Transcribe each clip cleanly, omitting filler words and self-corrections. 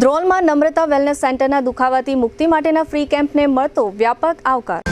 ધ્રોલમાં નમ્રતા wellness સેન્ટરના દુખાવાથી મુક્તિ માટેના ફ્રી કેમ્પને મળતો વ્યાપક આવકાર।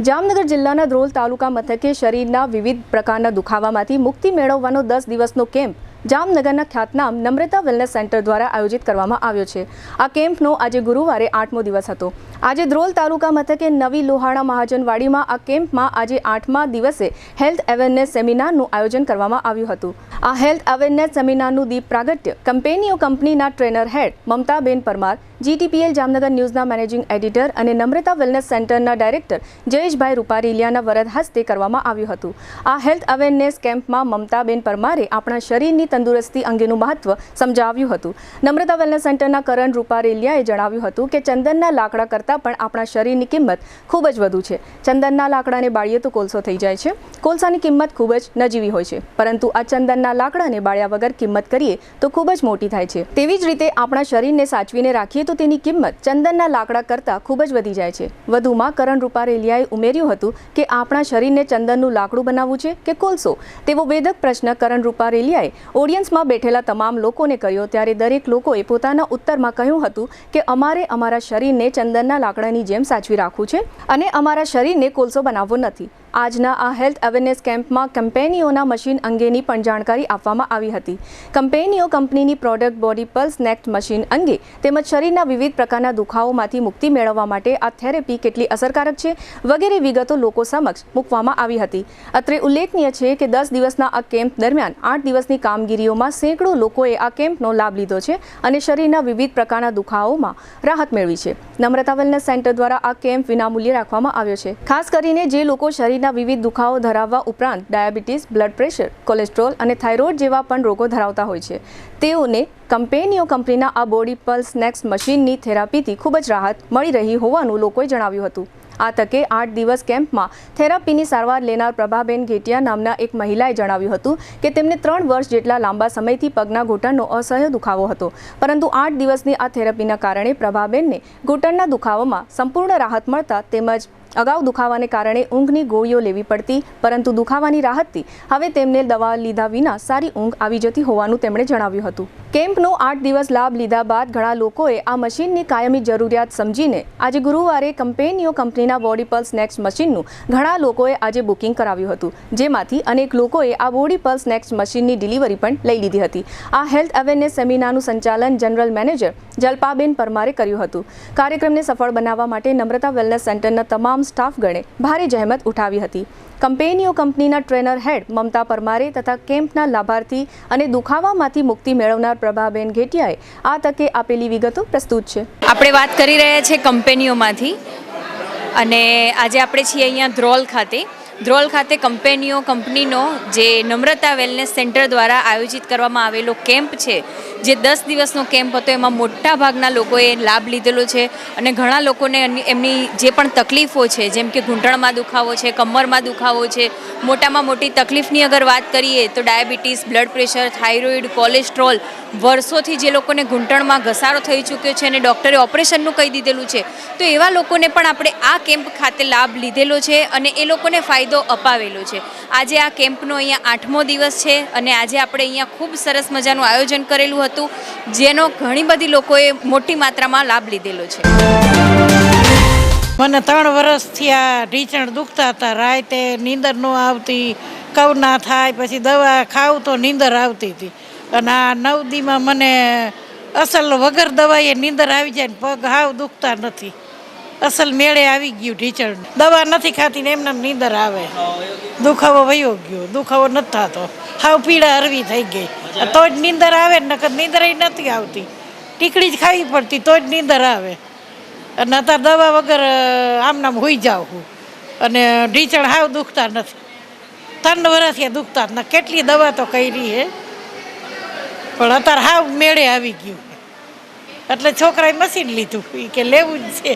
જામનગર જિલ્લાના ધ્રોલ તાલુકા મથકે શરીરના વિવિધ પ્રકારના દુખાવામાંથી મુક્તિ મેળવવાનો 10 દિવસનો કેમ્પ જામનગરના ખ્યાતનામ નમ્રતા વેલનેસ સેન્ટર દ્વારા આયોજિત કરવામાં આવ્યો છે। આ કેમ્પનો આજે ગુરુવારે 8મો દિવસ હતો। આજે ધ્રોલ તાલુકા મથકે નવી લોહાણા મહાજનવાડીમાં આ કેમ્પમાં આજે 8મા દિવસે હેલ્થ અવેરનેસ સેમિનારનું આયોજન કરવામાં આવ્યું હતું। આ હેલ્થ અવેરનેસ સેમિનારનું દીપ પ્રાગટ્ય કંપનીઓ કંપનીના ટ્રેનર હેડ મમતાબેન પરમાર, GTPL જામનગર ન્યૂઝના મેનેજિંગ એડિટર અને નમ્રતા વેલનેસ સેન્ટરના ડાયરેક્ટર જયેશભાઈ રૂપારેલિયાના વરદ હસ્તે કરવામાં આવ્યું હતું। આ હેલ્થ અવેરનેસ કેમ્પમાં મમતાબેન પરમારે આપણા શરીરની તંદુરસ્તી અંગેનું મહત્વ સમજાવ્યું હતું। નમ્રતા વેલનેસ સેન્ટરના કરણ રૂપારેલિયાએ જણાવ્યું હતું કે ચંદનના લાકડા કરતાં પણ આપણા શરીરની કિંમત ખૂબ જ વધુ છે। ચંદનના લાકડાને બાળીએ તો કોલસો થઈ જાય છે। કોલસાની કિંમત ખૂબ જ નજીવી હોય છે, પરંતુ આ ચંદનના લાકડાને બાળ્યા વગર કિંમત કરીએ તો ખૂબ જ મોટી થાય છે। તેવી જ રીતે આપણા શરીરને સાચવીને રાખીએ તો તેની કિંમત ચંદનના લાકડા કરતાં ખૂબ જ વધી જાય છે। વધુમાં કરણ રૂપારેલિયાએ ઉમેર્યું હતું કે આપણા શરીરને ચંદનનું લાકડું બનાવવું છે કે કોલસો, તેવો વેધક પ્રશ્ન કરણ રૂપારેલિયાએ ઓડિયન્સમાં બેઠેલા તમામ લોકોને કર્યો, ત્યારે દરેક લોકોએ પોતાના ઉત્તરમાં કહ્યું હતું કે અમારે અમારા શરીરને ચંદનના લાકડાની જેમ સાચવી રાખવું છે અને અમારા શરીરને કોલસો બનાવવો નથી। આજના આ હેલ્થ અવેરનેસ કેમ્પમાં કંપનીઓના મશીન અંગેની પણ જાણકારી આપવામાં આવી હતી। કંપનીઓ કંપનીની product body pulse next machine અંગે તેમજ શરીરના વિવિધ પ્રકારના દુખાવોમાંથી મુક્તિ મેળવવા માટે આ થેરેપી કેટલી અસરકારક છે વગેરે વિગતો લોકો સમક્ષ મૂકવામાં આવી હતી। અત્રે ઉલ્લેખનીય છે કે 10 દિવસના આ કેમ્પ દરમિયાન 8 દિવસની કામગીરીઓમાં સેંકડો લોકોએ આ કેમ્પનો લાભ લીધો છે અને શરીરના વિવિધ પ્રકારના દુખાવોમાં રાહત મેળવી છે। નમ્રતા વેલનેસ સેન્ટર દ્વારા આ કેમ્પ વિનામૂલ્યે રાખવામાં આવ્યો છે। ખાસ કરીને જે લોકો શરીરના વિવિધ દુખાવો ધરાવવા ઉપરાંત ડાયાબિટીસ, બ્લડ પ્રેશર, કોલેસ્ટ્રોલ અને થાઇરોઇડ જેવા પણ રોગો ધરાવતા હોય છે, તેઓને કંપનીઓ કંપનીના આ બોડી પલ્સ નેક્સ્ટ મશીનની થેરાપીથી ખૂબ જ રાહત મળી રહી હોવાનું લોકોએ જણાવ્યું હતું। આ તકે 8 દિવસ કેમ્પમાં થેરાપીની સારવાર લેનાર પ્રભાબેન ઘેટિયા નામના એક મહિલાએ જણાવ્યું હતું કે તેમને 3 વર્ષ જેટલા લાંબા સમયથી પગના ઘૂંટણનો અસહ્ય દુખાવો હતો, પરંતુ 8 દિવસની આ થેરાપીના કારણે પ્રભાબેનને ઘૂંટણના દુખાવામાં સંપૂર્ણ રાહત મળતા તેમજ અગાઉ દુખાવાને કારણે ઊંઘની ગોળીઓ લેવી પડતી, પરંતુ દુખાવાની રાહતથી હવે તેમને દવા લીધા વિના સારી ઊંઘ આવી જતી હોવાનું તેમણે જણાવ્યું હતું। કેમ્પનો 8 દિવસ લાભ લીધા બાદ ઘણા લોકોએ આ મશીનની કાયમી જરૂરિયાત સમજીને આજે ગુરુવારે કંપનીઓ કંપનીના બોડી પલ્સ નેક્સ્ટ મશીનનું ઘણા લોકોએ આજે બુકિંગ કરાવ્યું હતું, જેમાંથી અનેક લોકોએ આ બોડી પલ્સ નેક્સ્ટ મશીનની ડિલિવરી પણ લઈ લીધી હતી। આ હેલ્થ અવેરનેસ સેમિનારનું સંચાલન જનરલ મેનેજર જલપાબેન પરમારે કર્યું હતું। કાર્યક્રમને સફળ બનાવવા માટે નમ્રતા વેલનેસ સેન્ટરના તમામ સ્ટાફગણે ભારે જહેમત ઉઠાવી હતી। કંપનીઓ કંપનીના ટ્રેનર હેડ મમતા પરમારે તથા કેમ્પના લાભાર્થી અને દુખાવામાંથી મુક્તિ મેળવનાર પ્રભાબેન ઘેટિયાએ આ તકે આપેલી વિગતો પ્રસ્તુત છે। આપણે વાત કરી રહ્યા છીએ કંપનીઓમાંથી અને આજે આપણે છીએ અહીંયા ધ્રોલ ખાતે કંપનીનો જે નમ્રતા વેલનેસ સેન્ટર દ્વારા આયોજિત કરવામાં આવેલો કેમ્પ છે, જે 10 દિવસનો કેમ્પ હતો, એમાં મોટા ભાગના લોકોએ લાભ લીધેલો છે અને ઘણા લોકોને એમની જે પણ તકલીફો છે, જેમ કે ઘૂંટણમાં દુખાવો છે, કમરમાં દુખાવો છે, મોટામાં મોટી તકલીફની અગર વાત કરીએ તો diabetes, blood pressure, thyroid, cholesterol, વર્ષોથી જે લોકોને ઘૂંટણમાં ઘસારો થઈ ચૂક્યો છે અને ડૉક્ટરે ઓપરેશનનું કહી દીધેલું છે, તો એવા લોકોને પણ આપણે આ કેમ્પ ખાતે લાભ લીધેલો છે અને એ લોકોને ફાયદો અપાવેલો છે। આજે આ કેમ્પનો અહીંયા 8મો દિવસ છે અને આજે આપણે અહીંયા ખૂબ સરસ મજાનું આયોજન કરેલું હતું, જેનો ઘણી બધી લોકોએ મોટી માત્રામાં લાભ લીધેલો છે। મને 3 વર્ષથી આ ઢીંચણ દુખતા હતા, રાતે નીંદર ન આવતી, કવ ના થાય, પછી દવા ખાવ તો નીંદર આવતી હતી અને આ 9 દીમાં મને અસલ વગર દવાએ નીંદર આવી જાય ને પગ હાવ દુખતા નથી, અસલ મેળે આવી ગયું ઢીંચણ। દવા નથી ખાતી ને એમને નીંદર આવે, દુખાવો વયો ગયો, દુખાવો નથી થતો, હાવ પીડા હરવી થઈ ગઈ, તો જ નીંદર આવે ને, નકર નીંદર નથી આવતી, ટીકડી જ ખાવી પડતી તો જ નીંદર આવે અને અત્યારે દવા વગર આમનામ હોઈ જાઉં હું અને ઢીંચણ હાવ દુખતા નથી। 3 વર્ષથી દુખતા જ ના, કેટલી દવા તો કરી હે પણ અત્યારે હાવ મેળે આવી ગયું, એટલે છોકરાએ મશીન લીધું કે લેવું જ છે।